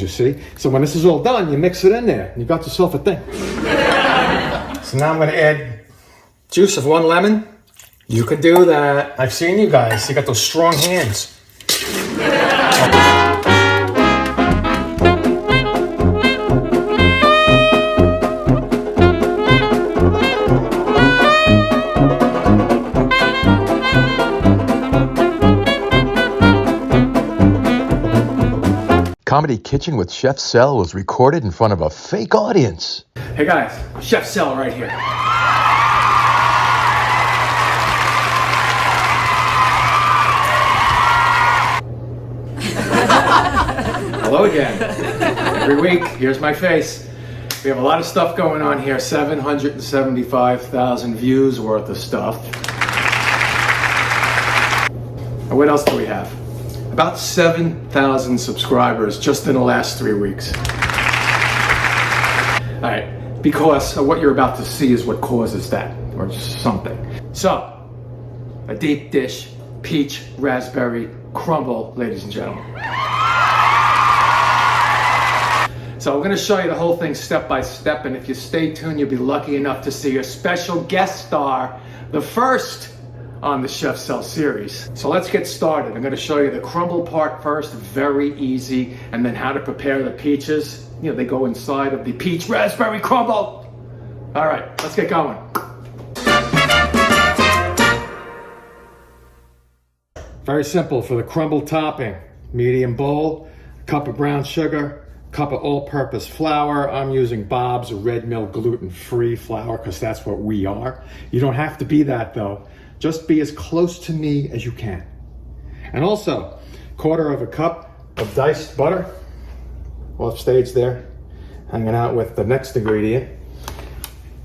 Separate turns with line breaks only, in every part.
you see? So when this is all done, you mix it in there, and you got yourself a thing. So now I'm gonna add juice of 1 lemon. You could do that. I've seen you guys. You got those strong hands.
Comedy Kitchen with Chef Sel was recorded in front of a fake audience.
Hey guys, Chef Sel right here. Hello again. Every week, here's my face. We have a lot of stuff going on here. 775,000 views worth of stuff. And what else do we have? About 7,000 subscribers just in the last 3 weeks. All right, because of what you're about to see is what causes that, or something. So, a deep dish peach raspberry crumble, ladies and gentlemen. So I'm gonna show you the whole thing step by step, and if you stay tuned, you'll be lucky enough to see a special guest star, the first on the Chef Sel series. So let's get started. I'm gonna show you the crumble part first, very easy, and then how to prepare the peaches. You know, they go inside of the Peach Raspberry Crumble. All right, let's get going. Very simple for the crumble topping. Medium bowl, a cup of brown sugar, cup of all-purpose flour. I'm using Bob's Red Mill gluten-free flour because that's what we are. You don't have to be that though. Just be as close to me as you can. And also, 1/4 cup of diced butter. Off stage there, hanging out with the next ingredient.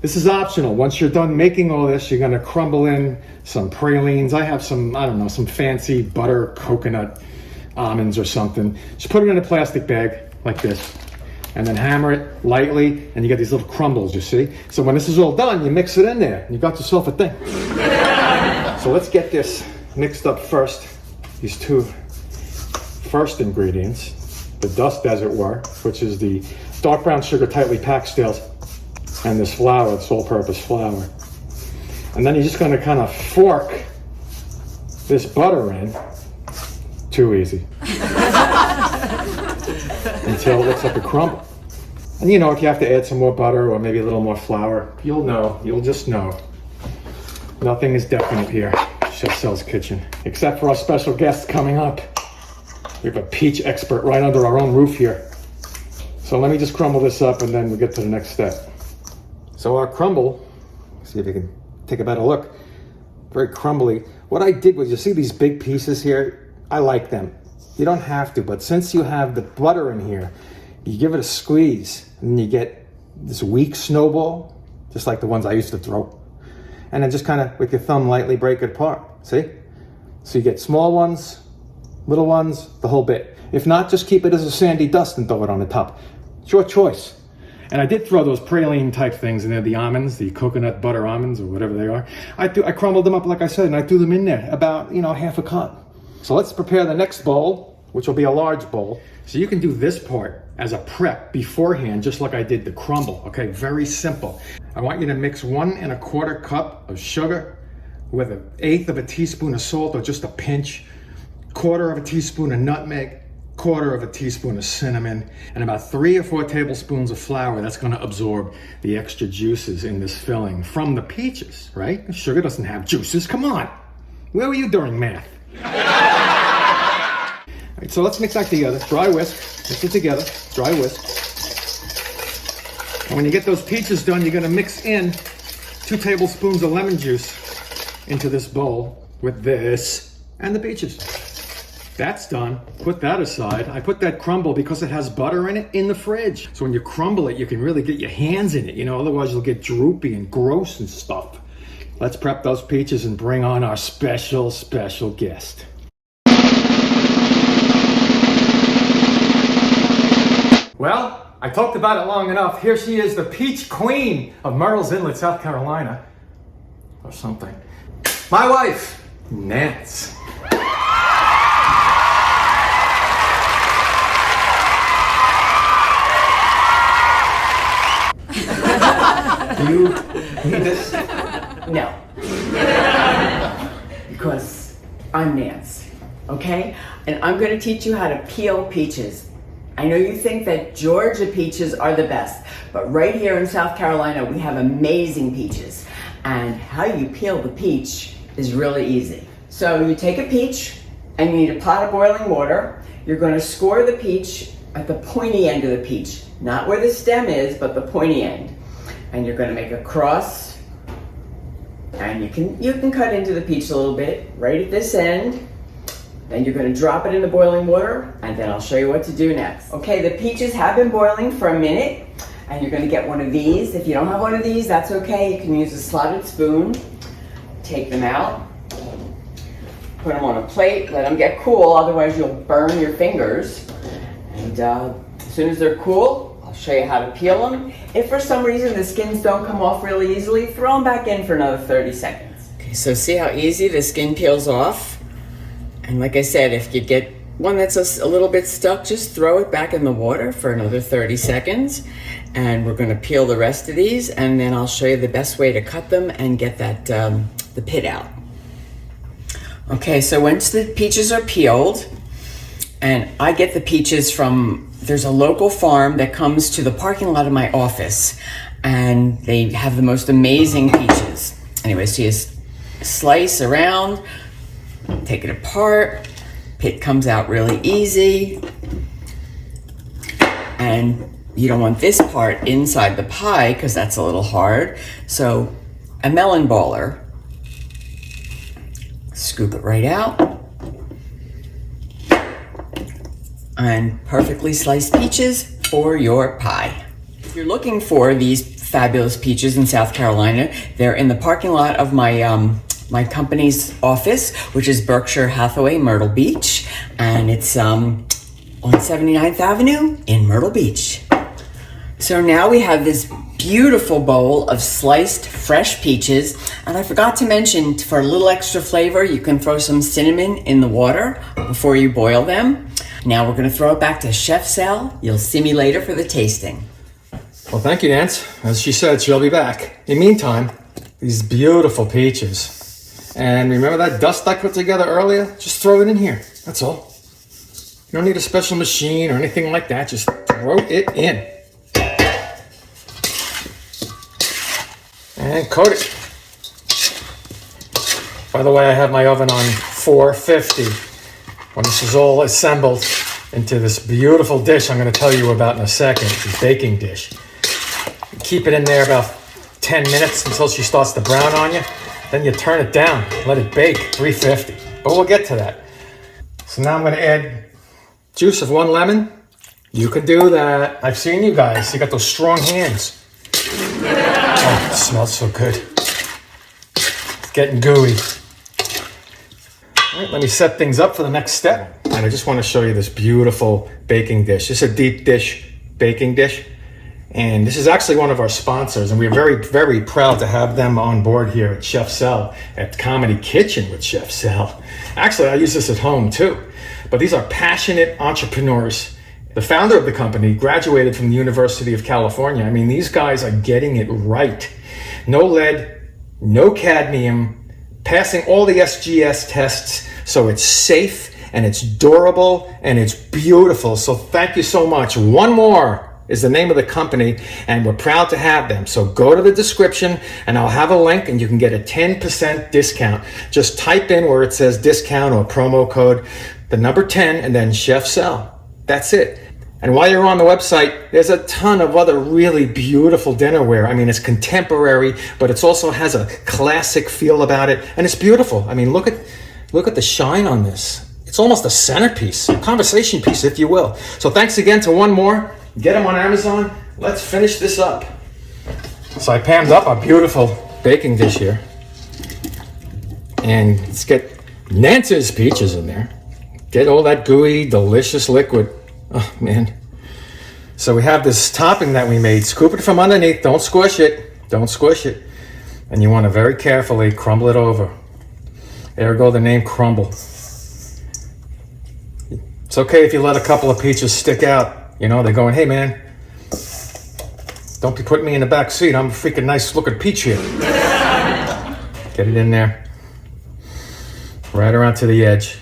This is optional. Once you're done making all this, you're gonna crumble in some pralines. I have some, I don't know, some fancy butter coconut almonds or something. Just put it in a plastic bag like this, and then hammer it lightly, and you get these little crumbles, you see? So when this is all done, you mix it in there, and you got yourself a thing. So let's get this mixed up first. These two first ingredients, the dust as it were, which is the dark brown sugar tightly packed stills, and this flour, this all-purpose flour. And then you're just gonna kind of fork this butter in. Too easy. Until it looks like a crumble. And you know, if you have to add some more butter or maybe a little more flour, you'll know, you'll just know. Nothing is definite here, Chef Sel's kitchen, except for our special guests coming up. We have a peach expert right under our own roof here. So let me just crumble this up and then we'll get to the next step. So our crumble, see if you can take a better look, very crumbly. What I did was, you see these big pieces here? I like them. You don't have to, but since you have the butter in here, you give it a squeeze and then you get this weak snowball, just like the ones I used to throw. And then just kind of with your thumb lightly break it apart, see? So you get small ones, little ones, the whole bit. If not, just keep it as a sandy dust and throw it on the top. It's your choice. And I did throw those praline type things in there, the almonds, the coconut butter almonds or whatever they are. I crumbled them up like I said, and I threw them in there, about, you know, 1/2 cup. So let's prepare the next bowl, which will be a large bowl. So you can do this part as a prep beforehand, just like I did the crumble, okay? Very simple. I want you to mix 1 1/4 cup of sugar with 1/8 teaspoon of salt, or just a pinch, 1/4 teaspoon of nutmeg, 1/4 teaspoon of cinnamon, and about 3 or 4 tablespoons of flour. That's gonna absorb the extra juices in this filling from the peaches, right? Sugar doesn't have juices, come on. Where were you during math? All right, so let's mix that together. Dry whisk, mix it together, dry whisk. And when you get those peaches done, you're gonna mix in 2 tablespoons of lemon juice into this bowl with this and the peaches. That's done. Put that aside. I put that crumble because it has butter in it in the fridge. So when you crumble it, you can really get your hands in it, you know, otherwise you'll get droopy and gross and stuff. Let's prep those peaches and bring on our special guest. Well, I talked about it long enough. Here she is, the Peach Queen of Murrells Inlet, South Carolina. Or something. My wife, Nance. you need this?
No. Because I'm Nance, okay? And I'm gonna teach you how to peel peaches. I know you think that Georgia peaches are the best, but right here in South Carolina, we have amazing peaches. And how you peel the peach is really easy. So you take a peach and you need a pot of boiling water. You're gonna score the peach at the pointy end of the peach, not where the stem is, but the pointy end. And you're gonna make a cross, and you can cut into the peach a little bit right at this end. Then you're going to drop it in the boiling water, and then I'll show you what to do next. Okay, the peaches have been boiling for a minute, and you're going to get one of these. If you don't have one of these, that's okay. You can use a slotted spoon. Take them out, put them on a plate, let them get cool, otherwise you'll burn your fingers. And as soon as they're cool, I'll show you how to peel them. If for some reason the skins don't come off really easily, throw them back in for another 30 seconds. Okay, so see how easy the skin peels off? And like I said, if you get one that's a little bit stuck, just throw it back in the water for another 30 seconds. And we're gonna peel the rest of these, and then I'll show you the best way to cut them and get that the pit out. Okay, so once the peaches are peeled, and I get the peaches from, there's a local farm that comes to the parking lot of my office, and they have the most amazing peaches. Anyway, so you slice around, take it apart, pit comes out really easy, and you don't want this part inside the pie because that's a little hard. So a melon baller, scoop it right out, and perfectly sliced peaches for your pie. If you're looking for these fabulous peaches in South Carolina, they're in the parking lot of my company's office, which is Berkshire Hathaway Myrtle Beach, and it's on 79th Avenue in Myrtle Beach. So now we have this beautiful bowl of sliced fresh peaches, and I forgot to mention, for a little extra flavor, you can throw some cinnamon in the water before you boil them. Now we're gonna throw it back to Chef Sal. You'll see me later for the tasting.
Well, thank you, Nance. As she said, she'll be back. In the meantime, these beautiful peaches. And remember that dust I put together earlier? Just throw it in here, that's all. You don't need a special machine or anything like that, just throw it in. And coat it. By the way, I have my oven on 450. When this is all assembled into this beautiful dish I'm gonna tell you about in a second, this baking dish. Keep it in there about 10 minutes until she starts to brown on you. Then you turn it down, let it bake, 350. But we'll get to that. So now I'm gonna add juice of 1 lemon. You can do that. I've seen you guys, you got those strong hands. Oh, it smells so good. It's getting gooey. All right, let me set things up for the next step. And I just wanna show you this beautiful baking dish. This is a deep dish baking dish. And this is actually one of our sponsors, and we're very, very proud to have them on board here at Chef Sal, at Comedy Kitchen with Chef Sal. Actually, I use this at home too. But these are passionate entrepreneurs. The founder of the company graduated from the University of California. I mean, these guys are getting it right. No lead, no cadmium, passing all the SGS tests, so it's safe and it's durable and it's beautiful. So thank you so much. One More is the name of the company, and we're proud to have them. So go to the description and I'll have a link and you can get a 10% discount. Just type in where it says discount or promo code, the number 10 and then Chef Sal. That's it. And while you're on the website, there's a ton of other really beautiful dinnerware. I mean, it's contemporary, but it also has a classic feel about it, and it's beautiful. I mean, look at the shine on this. It's almost a centerpiece, a conversation piece, if you will. So thanks again to One More. Get them on Amazon. Let's finish this up. So I panned up a beautiful baking dish here. And let's get Nance's peaches in there. Get all that gooey, delicious liquid. Oh, man. So we have this topping that we made. Scoop it from underneath. Don't squish it. Don't squish it. And you want to very carefully crumble it over. Ergo the name Crumble. It's okay if you let a couple of peaches stick out. You know, they're going, hey man, Don't be putting me in the back seat. I'm a freaking nice looking peach here. Get it in there. Right around to the edge.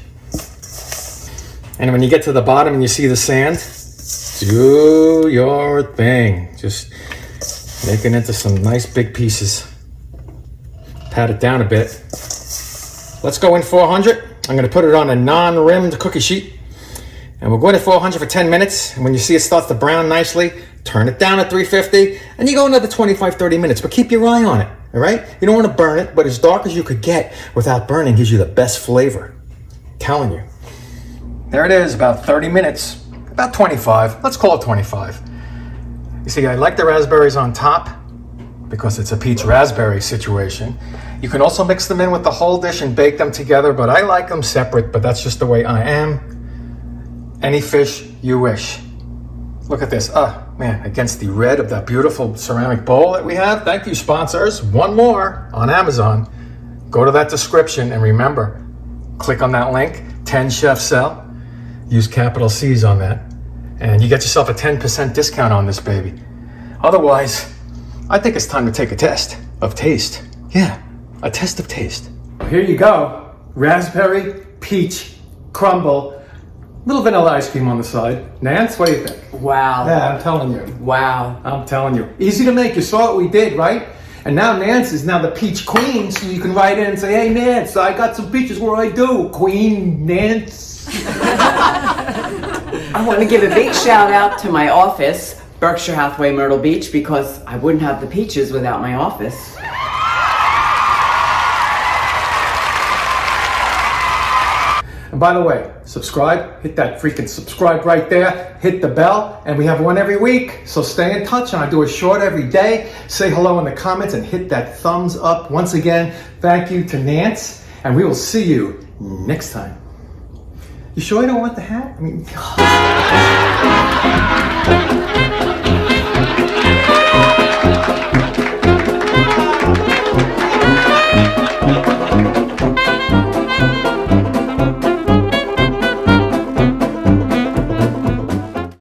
And when you get to the bottom and you see the sand, do your thing. Just make it into some nice big pieces. Pat it down a bit. Let's go in 400. I'm gonna put it on a non-rimmed cookie sheet. And we'll go in at 400 for 10 minutes. And when you see it starts to brown nicely, turn it down at 350. And you go another 25, 30 minutes. But keep your eye on it, all right? You don't wanna burn it, but as dark as you could get without burning gives you the best flavor. I'm telling you. There it is, about 30 minutes. About 25, let's call it 25. You see, I like the raspberries on top because it's a peach raspberry situation. You can also mix them in with the whole dish and bake them together, but I like them separate, but that's just the way I am. Any fish you wish. Look at this, man, against the red of that beautiful ceramic bowl that we have. Thank you, sponsors. One more on Amazon. Go to that description and remember, click on that link, 10 Chef Sell. Use capital C's on that. And you get yourself a 10% discount on this baby. Otherwise, I think it's time to take a test of taste. Yeah, a test of taste. Here you go. Raspberry peach crumble. Little vanilla ice cream on the side. Nance, what do you think?
Wow.
Yeah, I'm telling you.
Wow.
I'm telling you. Easy to make. You saw what we did, right? And now Nance is now the peach queen, so you can write in and say, hey, Nance, I got some peaches. What do I do? Queen Nance?
I want to give a big shout out to my office, Berkshire Hathaway Myrtle Beach, because I wouldn't have the peaches without my office.
And by the way, subscribe, hit that freaking subscribe right there, hit the bell, and we have one every week. So stay in touch, and I do a short every day. Say hello in the comments and hit that thumbs up. Once again, thank you to Nance, and we will see you next time. You sure you don't want the hat? I mean,